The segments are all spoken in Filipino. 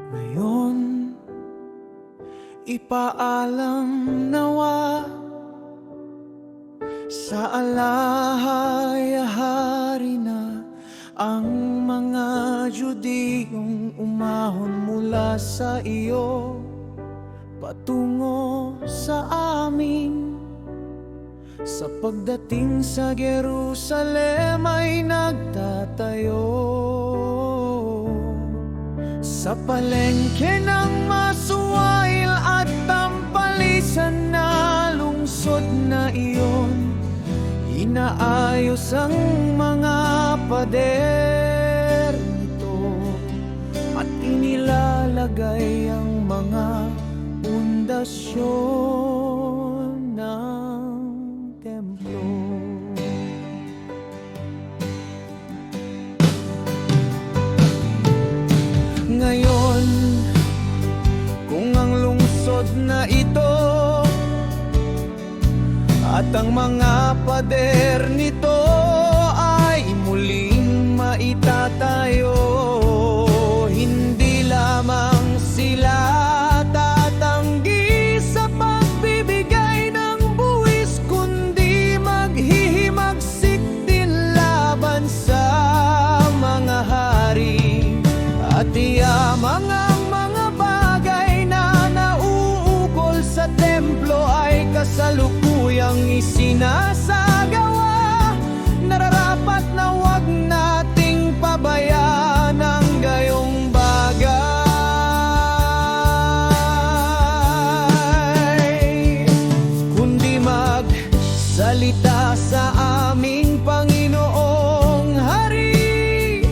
Ngayon, ipaalam nawa sa alahayahari na ang mga Judiyong umahon mula sa iyo patungo sa amin. Sa pagdating sa Jerusalem ay nagtatayo sa palengke ng masuwail at tampalisan na lungsod na iyon. Inaayos ang mga pader nito at inilalagay ang mga pundasyon ng templo. Ngayon, kung ang lungsod na ito at ang mga pader nito ay muling maitatayo, hindi lamang sila tatanggi sa pagbibigay ng buwis, kundi maghihimagsik din laban sa mga hari at iyamang ang mga bagay na nauukol sa templo ay kasalukuyang isinasagawa. Nararapat na wag nating pabayaan ang gayong bagay, kundi magsalita sa aming Panginoong Hari,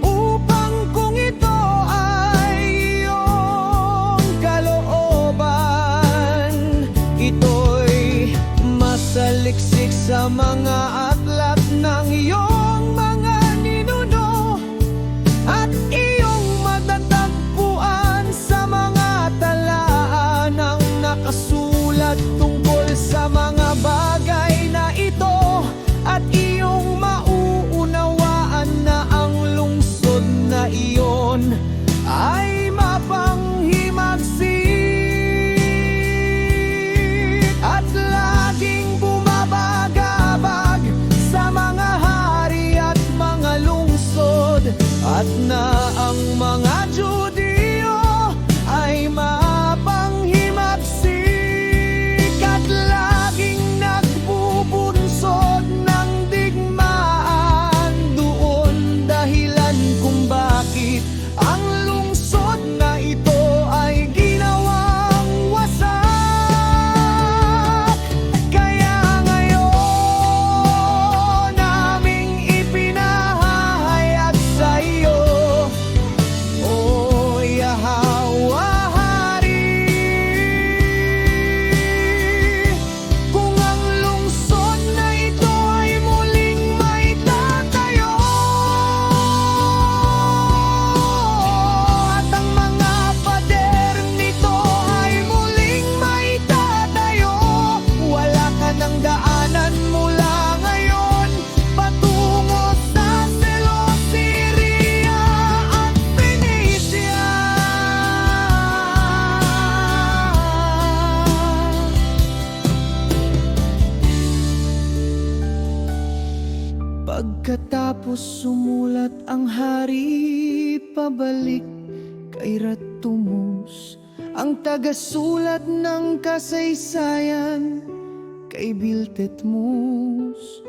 upang kung ito ay iyong kalooban, ito'y masaliksik sa mga aklat ng iyong mga ninuno at iyong matatagpuan sa mga talaan ng nakasulat tungkol sa mga bagay na ito, at iyong mauunawaan na ang lungsod na iyon ay mapanghimagsik at laging bumabagabag sa mga hari at mga lungsod, at na ang mga Judiyo ay mapanghimagsik at laging nagbubunsod ng digmaan. Doon dahilan kung bakit ang lungsod na ito ay ginawang wasak. Kaya ngayon naming ipinahayag sa iyo, O Yahweh Hari, kung ang lungsod na ito ay muling maitatayo at ang mga pader nito ay muling maitatayo, wala ka ng daanan mula ngayon patungo sa Seleucia at Phoenicia. Pagkatapos sumulat ang hari pabalik kay Ratumus, ang tagasulat ng kasaysayan kay Biltetmus,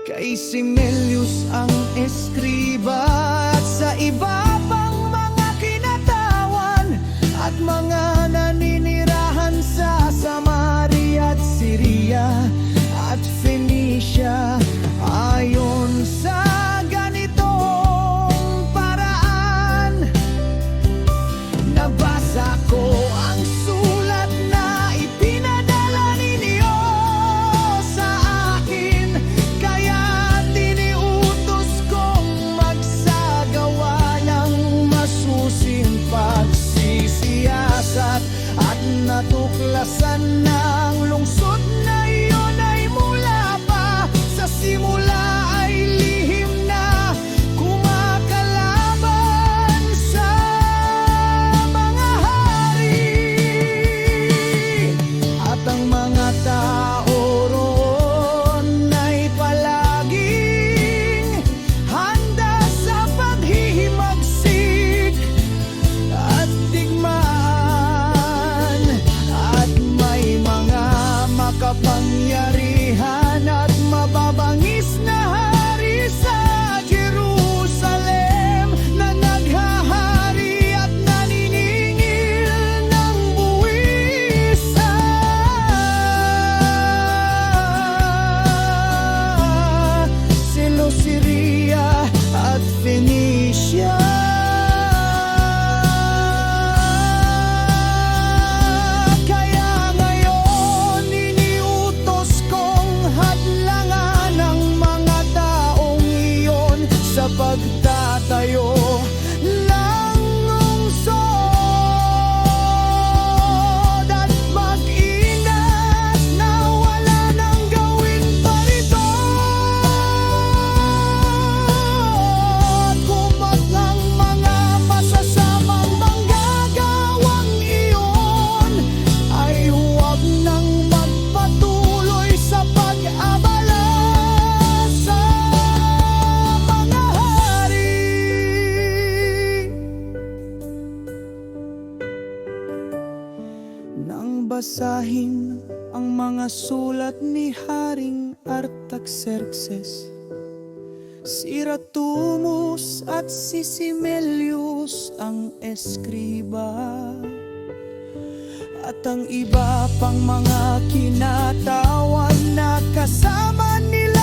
kay Simelius ang eskriba, at sa iba pang mga kinatawan at mga naninirahan sa Samaria at Syria at Phoenicia. Ayon sa ganitong paraan, nabasa ko ang sulat na ipinadala ninyo sa akin, kaya tiniutos kong magsagawa ng masusing pagsisiyasat at natuklasan ng lungsod na iyon ay mula pa sa simula ay lihim na kumakalaban sa basahin ang mga sulat ni Haring Artaxerxes, si Ratumus at si Simelius ang eskriba, at ang iba pang mga kinatawan na kasama nila